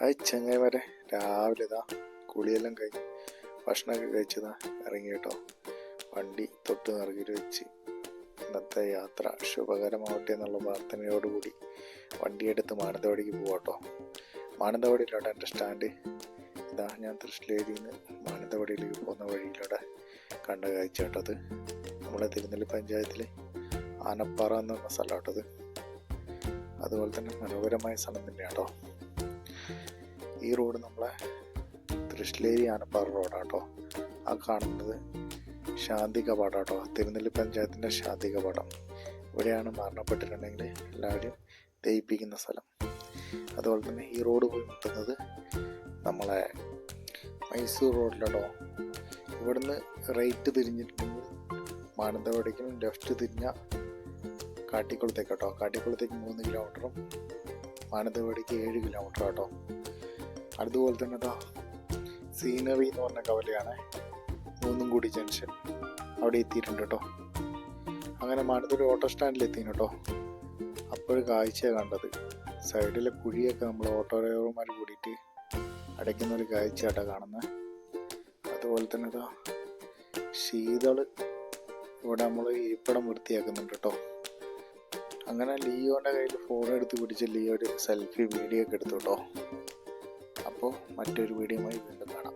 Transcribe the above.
Hi ചങ്ങായിമാരെ, രാവിലെ ഇതാ കുളിയെല്ലാം കഴിഞ്ഞ് ഭക്ഷണമൊക്കെ കഴിച്ചതാ ഇറങ്ങി കേട്ടോ. വണ്ടി തൊട്ട് നിറകിൽ വെച്ച് ഇന്നത്തെ യാത്ര ശുഭകരമാവട്ടെ എന്നുള്ള പ്രാർത്ഥനയോടുകൂടി വണ്ടിയെടുത്ത് മാനന്തവാടിക്ക് പോവാട്ടോ. മാനന്തവാടിയിലോട്ടെ എൻ്റെ സ്റ്റാൻഡ്. ഇതാ ഞാൻ തൃശ്ശൂരിൽ നിന്ന് മാനന്തവാടിയിലേക്ക് പോകുന്ന വഴിയിലൂടെ കണ്ട കാഴ്ച കേട്ടത്. നമ്മളെ തിരുനെല്ലി പഞ്ചായത്തിലെ ആനപ്പാറ എന്ന് പറഞ്ഞ സ്ഥലം കേട്ടത്. അതുപോലെ തന്നെ മനോഹരമായ സ്ഥലം തന്നെയാണ് കേട്ടോ. ഈ റോഡ് നമ്മളെ തൃശ്ശൂരി ആനപ്പാറ റോഡാട്ടോ. ആ കാണുന്നത് ശാന്തി കവാടാട്ടോ, തിരുനെല്ലി പഞ്ചായത്തിൻ്റെ ശാന്തി കവാടം. ഇവിടെയാണ് മരണപ്പെട്ടിട്ടുണ്ടെങ്കിൽ എല്ലാവരും ദയിപ്പിക്കുന്ന സ്ഥലം. അതുപോലെ തന്നെ ഈ റോഡ് പോയി മുട്ടുന്നത് നമ്മളെ മൈസൂർ റോഡിലാട്ടോ. ഇവിടുന്ന് റൈറ്റ് തിരിഞ്ഞിട്ടുണ്ടെങ്കിൽ മാനന്തവാടിക്കും ലെഫ്റ്റ് തിരിഞ്ഞ കാട്ടിക്കുളത്തേക്കാട്ടോ. കാട്ടിക്കുളത്തേക്ക് 3 കിലോമീറ്ററും മാനന്തവാടിക്ക് 7 കിലോമീറ്റർ ആട്ടോ. അതുപോലെ തന്നെ സീനറി എന്ന് പറഞ്ഞ കവലയാണ് മൂന്നുംകൂടി ജംഗ്ഷൻ. അവിടെ എത്തിയിട്ടുണ്ട് കേട്ടോ. അങ്ങനെ മാനന്തവാടി ഓട്ടോ സ്റ്റാൻഡിൽ എത്തി കേട്ടോ. അപ്പോഴും കാഴ്ചയാണ് കണ്ടത്. സൈഡിലെ കുഴിയൊക്കെ നമ്മൾ ഓട്ടോ ഡ്രൈവർമാർ കൂടിയിട്ട് അടയ്ക്കുന്ന ഒരു കാഴ്ചയാട്ടോ കാണുന്നത്. അതുപോലെ തന്നെ ശീതള് ഇവിടെ നമ്മൾ ഇരിപ്പിടം വൃത്തിയാക്കുന്നുണ്ട് കേട്ടോ. അങ്ങനെ ലിയോൻ്റെ കയ്യിൽ ഫോൺ എടുത്ത് പിടിച്ച് ലിയോ ഒരു സെൽഫി വീഡിയോ ഒക്കെ എടുത്തു കേട്ടോ. അപ്പോൾ മറ്റൊരു വീഡിയോയുമായി വീണ്ടും കാണാം.